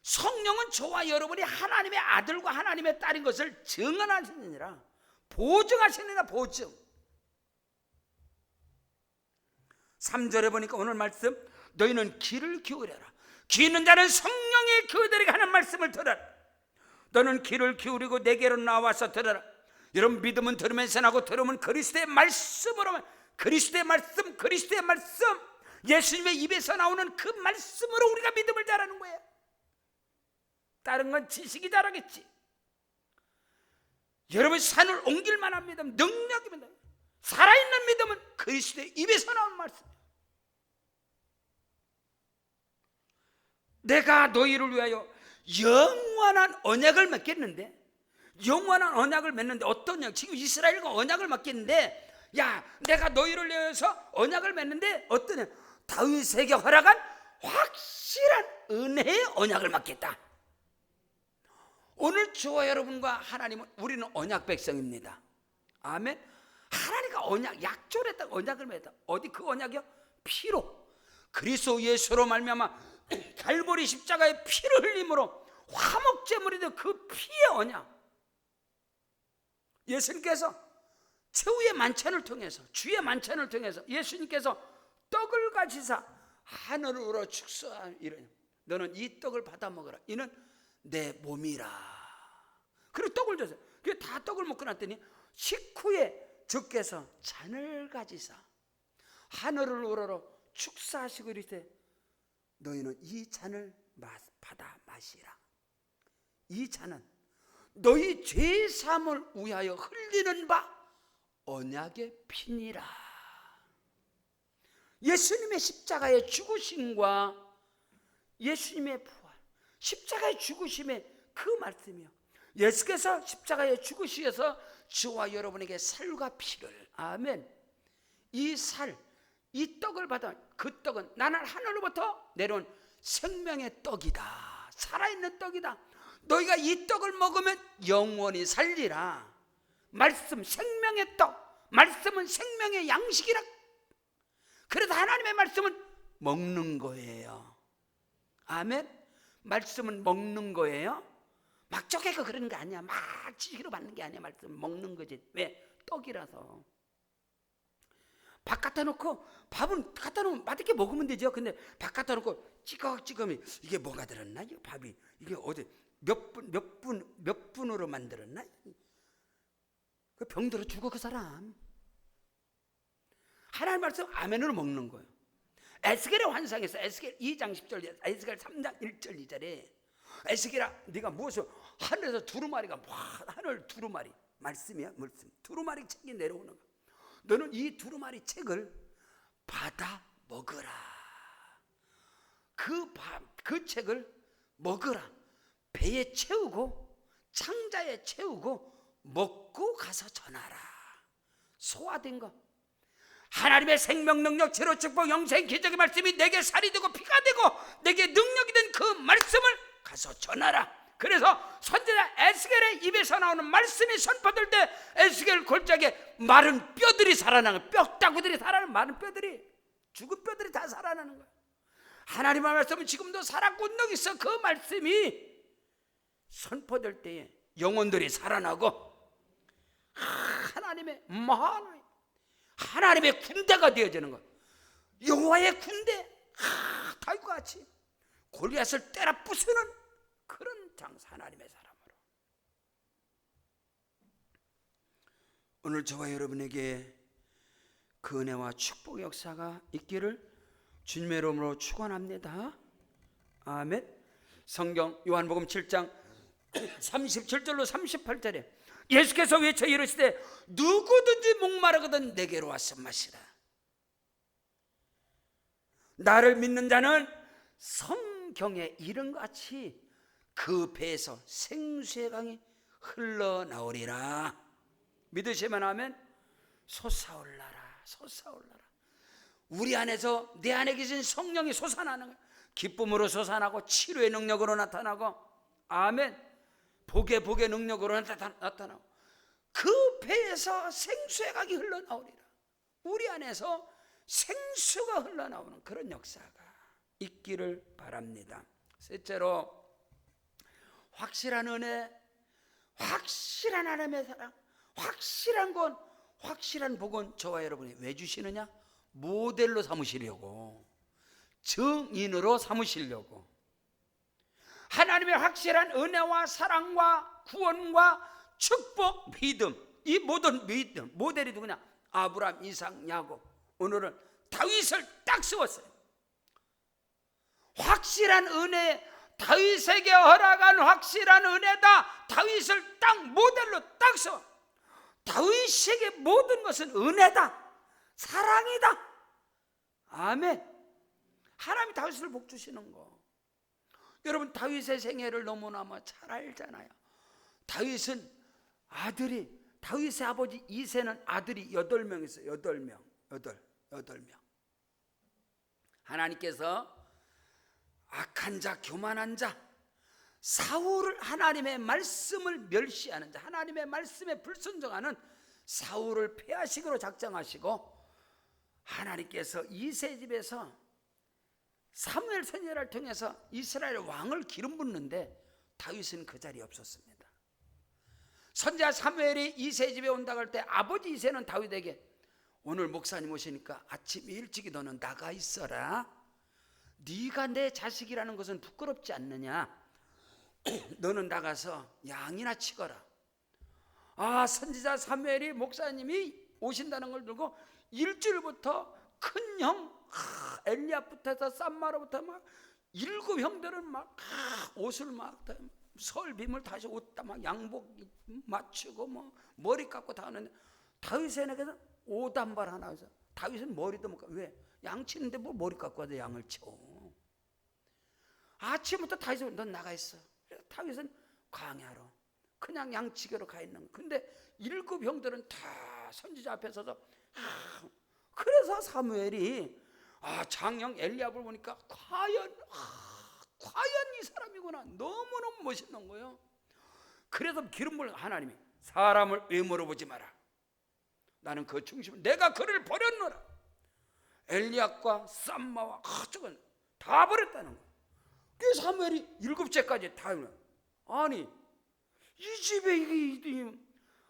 성령은 저와 여러분이 하나님의 아들과 하나님의 딸인 것을 증언하시느니라. 보증하시느니라. 보증. 3절에 보니까 오늘 말씀, 너희는 귀를 기울여라. 귀 있는 자는 성령의 그들에게 하는 말씀을 들어라. 너는 귀를 기울이고 내게로 나와서 들어라. 여러분, 믿음은 들으면서 나고 들으면 그리스도의 말씀으로만, 그리스도의 말씀, 그리스도의 말씀, 예수님의 입에서 나오는 그 말씀으로 우리가 믿음을 잘하는 거예요. 다른 건 지식이 잘하겠지. 여러분, 산을 옮길 만한 믿음, 능력입니다. 살아있는 믿음은 그리스도의 입에서 나오는 말씀. 내가 너희를 위하여 영원한 언약을 맺겠는데, 영원한 언약을 맺는데 어떤 언약? 지금 이스라엘과 언약을 맺겠는데, 야, 내가 너희를 위해서 언약을 맺는데 어떤 언약? 다윗에게 허락한 확실한 은혜의 언약을 맺겠다. 오늘 저와 여러분과 하나님은, 우리는 언약 백성입니다. 아멘. 하나님과 언약, 약조했다, 언약을 맺었다. 어디 그 언약이요? 피로, 그리스도 예수로 말미암아 갈보리 십자가의 피를 흘림으로 화목제물이 된 그 피의 언약. 예수님께서 최후의 만찬을 통해서, 주의 만찬을 통해서 예수님께서 떡을 가지사 하늘을 우러 축소하 이르니 너는 이 떡을 받아 먹어라. 이는 내 몸이라. 그리고 떡을 줬어요. 그 다 떡을 먹고 났더니 식후에 주께서 잔을 가지사 하늘을 우러러 축사하시고 이르되 너희는 이 잔을 받아 마시라. 이 잔은 너희 죄 사함을 위하여 흘리는 바 언약의 피니라. 예수님의 십자가의 죽으심과 예수님의 부활, 십자가의 죽으심의 그 말씀이요, 예수께서 십자가에 죽으셔서 저와 여러분에게 살과 피를, 아멘, 이 살, 이 떡을 받아, 그 떡은 나는 하늘로부터 내려온 생명의 떡이다. 살아있는 떡이다. 너희가 이 떡을 먹으면 영원히 살리라. 말씀, 생명의 떡, 말씀은 생명의 양식이라. 그래서 하나님의 말씀은 먹는 거예요. 아멘. 말씀은 먹는 거예요. 막 쪼개고 그러는 게 아니야. 막 지식으로 받는 게 아니야. 말씀은 먹는 거지. 왜? 떡이라서. 밥 갖다 놓고, 밥은 갖다 놓으면 맛있게 먹으면 되죠. 근데 밥 갖다 놓고 찌걱찌걱이 이게 뭐가 들었나? 이 밥이 이게 어디 몇 분으로 만들었나? 그 병들어 죽어 그 사람. 하나님 말씀 아멘으로 먹는 거예요. 에스겔의 환상에서 에스겔 2장 10절, 에스겔 3장 1절 2절에 에스겔아, 네가 무엇을 하늘에서 두루마리가 하늘 두루마리, 말씀이야, 말씀. 두루마리 책이 내려오는 거야. 너는 이 두루마리 책을 받아 먹어라. 그 책을 먹어라. 배에 채우고 창자에 채우고 먹고 가서 전하라. 소화된 거. 하나님의 생명, 능력, 치료, 축복, 영생, 기적의 말씀이 내게 살이 되고 피가 되고 내게 능력이 된 그 말씀을 가서 전하라. 그래서 선지자 에스겔의 입에서 나오는 말씀이 선포될 때 에스겔 골짜기에 마른 뼈들이 살아나는, 뼈다구들이 살아나는, 마른 뼈들이, 죽은 뼈들이 다 살아나는 거예요. 하나님의 말씀은 지금도 살아있고 능력 있어. 그 말씀이 선포될 때에 영혼들이 살아나고 하나님의 만화, 하나님의 군대가 되어지는 것. 여호와의 군대, 다윗과 같이 골리앗을 때려 부수는 그런 장사, 하나님의 사람으로. 오늘 저와 여러분에게 그 은혜와 축복의 역사가 있기를 주님의 이름으로 축원합니다. 아멘. 성경 요한복음 7장 37절로 38절에 예수께서 외쳐 이르시되 누구든지 목마르거든 내게로 와서 마시라. 나를 믿는 자는 성경에 이른같이 그 배에서 생수의 강이 흘러나오리라. 믿으시면 아멘. 솟아올라라, 솟아올라라. 우리 안에서, 내 안에 계신 성령이 솟아나는 거예요. 기쁨으로 솟아나고 치료의 능력으로 나타나고, 아멘, 복의 능력으로 나타나고, 그 배에서 생수의 강이 흘러나오리라. 우리 안에서 생수가 흘러나오는 그런 역사가 있기를 바랍니다. 셋째로, 확실한 은혜, 확실한 하나님의 사랑, 확실한 건, 확실한 복은 저와 여러분이 왜 주시느냐? 모델로 삼으시려고, 증인으로 삼으시려고. 하나님의 확실한 은혜와 사랑과 구원과 축복, 믿음, 이 모든 믿음 모델이 누구냐? 아브라함, 이삭, 야곱. 오늘은 다윗을 딱 세웠어요. 확실한 은혜, 다윗에게 허락한 확실한 은혜다. 다윗을 딱 모델로 딱 세워. 다윗에게 모든 것은 은혜다, 사랑이다. 아멘. 하나님이 다윗을 복 주시는 거. 여러분, 다윗의 생애를 너무나 잘 알잖아요. 다윗은 아들이, 다윗의 아버지 이새는 아들이 8명 있어요. 8명. 하나님께서 악한 자, 교만한 자, 사울을, 하나님의 말씀을 멸시하는 자, 하나님의 말씀에 불순종하는 사울을 폐하식으로 작정하시고, 하나님께서 이새 집에서 사무엘 선지자를 통해서 이스라엘 왕을 기름 붓는데 다윗은 그 자리에 없었습니다. 선지자 사무엘이 이새 집에 온다고 할 때 아버지 이새는 다윗에게 오늘 목사님 오시니까 아침 일찍이 너는 나가 있어라. 네가 내 자식이라는 것은 부끄럽지 않느냐? 너는 나가서 양이나 치거라. 선지자 사무엘이 목사님이 오신다는 걸 들고 일주일부터 큰형 엘리압부터 해서 쌈마로부터 막 7 형들은 막 옷을 막 설빔을 다시 옷 다 막 양복 맞추고 뭐 머리 깎고 다 하는데 다윗에게서 오단발 하나 해서 다윗은 머리도 못 깎고, 왜? 양 치는데 뭐 머리 깎고 와도 양을 쳐. 아침부터 다윗은 넌 나가 있어. 그래서 다윗은 광야로 그냥 양치기로 가 있는 거야. 근데 7 형들은 다 선지자 앞에 서서 그래서 사무엘이 장형 엘리압을 보니까 과연 이 사람이구나, 너무너무 멋있는 거예요. 그래서 기름 부은 하나님이 사람을 외모로 보지 마라. 나는 그 중심을, 내가 그를 버렸노라. 엘리압과 쌈마와 저건 다 버렸다는 거예요. 그래서 사무엘이 7제까지 다, 아니 이 집에 이게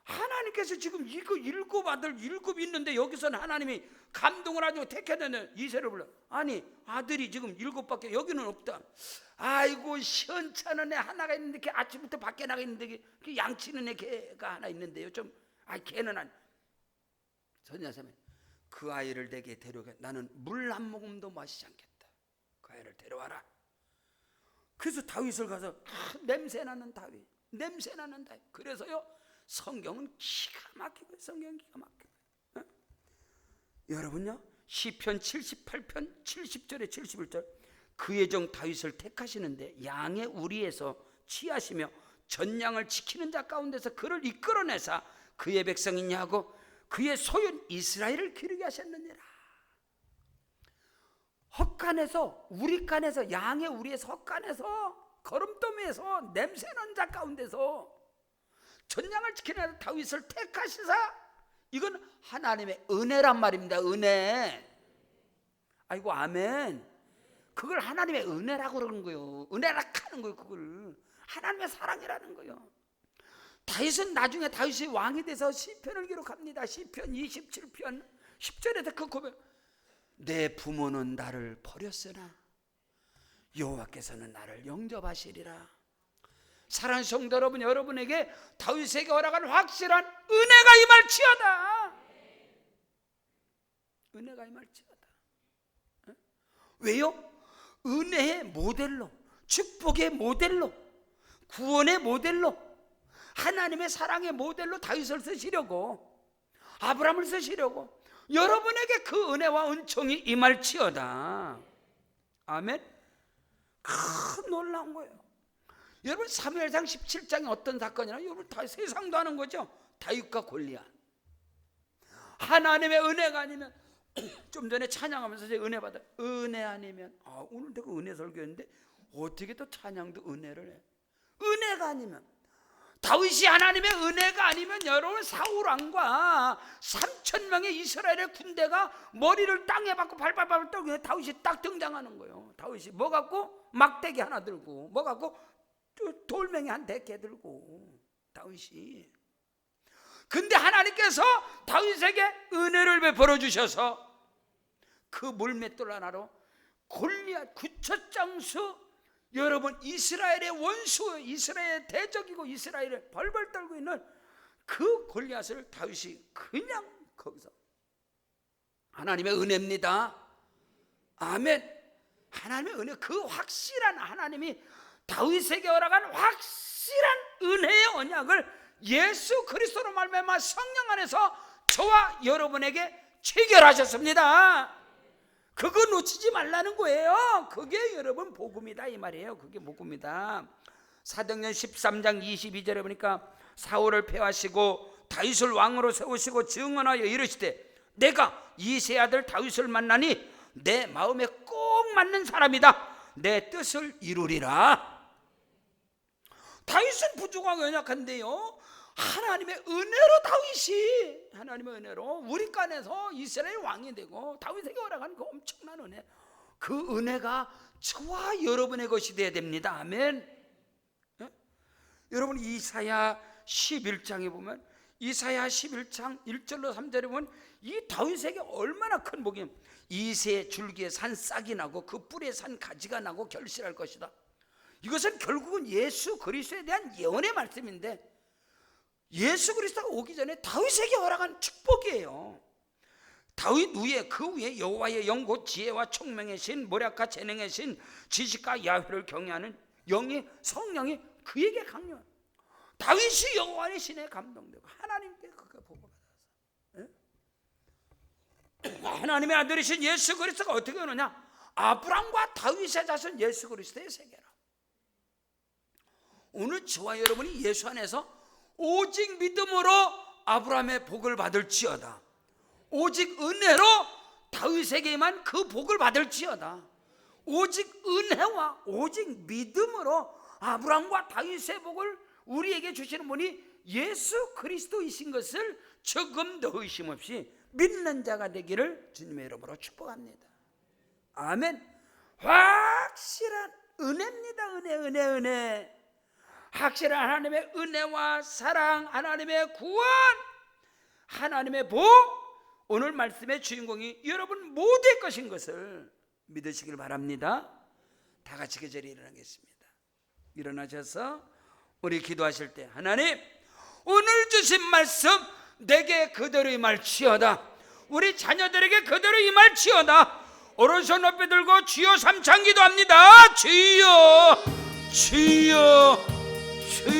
하나님께서 지금 이거 7 아들 7 있는데 여기서는 하나님이 감동을 하고 택해내는 이새를 불러. 아니 아들이 지금 7밖에 여기는 없다. 아이고 시원찮은 애 하나가 있는데 걔 아침부터 밖에 나가 있는데 그 양치는 애 걔가 하나 있는데요. 좀 걔는 안. 선지자님이 그 아이를 내게 데려가. 나는 물 한 모금도 마시지 않겠다. 그 아이를 데려와라. 그래서 다윗을 가서 냄새나는 다윗. 그래서요 성경은 기가 막히고, 성경은 기가 막히고. 여러분요, 시편 78편 70절에 71절, 그의 종 다윗을 택하시는데 양의 우리에서 취하시며 전양을 지키는 자 가운데서 그를 이끌어내사 그의 백성이냐고 그의 소유인 이스라엘을 기르게 하셨느니라. 헛간에서, 우리간에서, 양의 우리에서, 헛간에서, 거름더미에서, 냄새나는 자 가운데서 전양을 지키는 다윗을 택하시사, 이건 하나님의 은혜란 말입니다. 은혜. 아이고 아멘. 그걸 하나님의 은혜라고 그러는 거예요. 은혜라 하는 거예요. 그걸 하나님의 사랑이라는 거예요. 다윗은 나중에 다윗이 왕이 돼서 시편을 기록합니다. 시편 27편 10절에서 그 고백, 내 부모는 나를 버렸으나 여호와께서는 나를 영접하시리라. 사랑하는 성도 여러분, 여러분에게 다윗에게 허락한 확실한 은혜가 임할지어다. 은혜가 임할지어다. 왜요? 은혜의 모델로, 축복의 모델로, 구원의 모델로, 하나님의 사랑의 모델로 다윗을 쓰시려고, 아브라함을 쓰시려고 여러분에게 그 은혜와 은총이 임할지어다. 아멘. 큰 놀라운 거예요. 여러분 사무엘상 17장에 어떤 사건이나 여러분 다 세상도 하는 거죠. 다윗과 골리앗. 하나님의 은혜가 아니면, 좀 전에 찬양하면서 제가 은혜 받아, 은혜 아니면, 오늘 내가 은혜 설교했는데 어떻게 또 찬양도 은혜를 해? 은혜가 아니면, 다윗이 하나님의 은혜가 아니면 여러분 사울왕과 3,000명의 이스라엘의 군대가 머리를 땅에 박고 발발발 떨고 다윗이 딱 등장하는 거예요. 다윗이 뭐 갖고? 막대기 하나 들고, 뭐 갖고? 돌멩이 한 100개 들고, 다윗이. 근데 하나님께서 다윗에게 은혜를 베풀어 주셔서 그 물맷돌 하나로 골리앗 구척장수, 여러분 이스라엘의 원수, 이스라엘의 대적이고 이스라엘을 벌벌 떨고 있는 그 골리앗을 다윗이 그냥 거기서, 하나님의 은혜입니다. 아멘. 하나님의 은혜, 그 확실한, 하나님이 다윗에게 허락한 확실한 은혜의 언약을 예수 그리스도로 말미암아 성령 안에서 저와 여러분에게 체결하셨습니다. 그거 놓치지 말라는 거예요. 그게 여러분 복음이다 이 말이에요. 그게 복음이다. 사도행전 13장 22절에 보니까 사울을 폐하시고 다윗을 왕으로 세우시고 증언하여 이르시되, 내가 이새의 아들 다윗을 만나니 내 마음에 꼭 맞는 사람이다. 내 뜻을 이루리라. 다윗은 부족하고 연약한데요, 하나님의 은혜로 다윗이, 하나님의 은혜로 우리 간에서 이스라엘 왕이 되고 다윗에게 허락한 그 엄청난 은혜, 그 은혜가 저와 여러분의 것이 되어야 됩니다. 아멘. 예? 여러분 이사야 11장에 보면, 이사야 11장 1절로 3절에 보면 이 다윗에게 얼마나 큰 복이, 이새 줄기에 산 싹이 나고 그 뿔에 산 가지가 나고 결실할 것이다. 이것은 결국은 예수 그리스도에 대한 예언의 말씀인데, 예수 그리스도가 오기 전에 다윗에게 허락한 축복이에요. 다윗 위에, 그 위에 여호와의 영 곧 지혜와 총명의 신, 모략과 재능의 신, 지식과 야훼를 경외하는 영이, 성령이 그에게 강요한, 다윗이 여호와의 신에 감동되고 하나님께 그가 복을 받아서, 하나님의 아들이신 예수 그리스도가 어떻게 오느냐? 아브람과 다윗의 자손 예수 그리스도의 세계라. 오늘 저와 여러분이 예수 안에서 오직 믿음으로 아브라함의 복을 받을지어다, 오직 은혜로 다윗에게만 그 복을 받을지어다, 오직 은혜와 오직 믿음으로 아브라함과 다윗의 복을 우리에게 주시는 분이 예수 그리스도이신 것을 조금 더 의심 없이 믿는 자가 되기를 주님의 이름으로 축복합니다. 아멘. 확실한 은혜입니다. 은혜. 확실한 하나님의 은혜와 사랑, 하나님의 구원, 하나님의 복, 오늘 말씀의 주인공이 여러분 모두의 것인 것을 믿으시길 바랍니다. 다 같이 그 자리에 일어나겠습니다. 일어나셔서 우리 기도하실 때, 하나님 오늘 주신 말씀 내게 그대로 임할지어다, 우리 자녀들에게 그대로 임할지어다. 오른손 높이 들고 주여 삼창 기도합니다. 주여, 주여, 주여.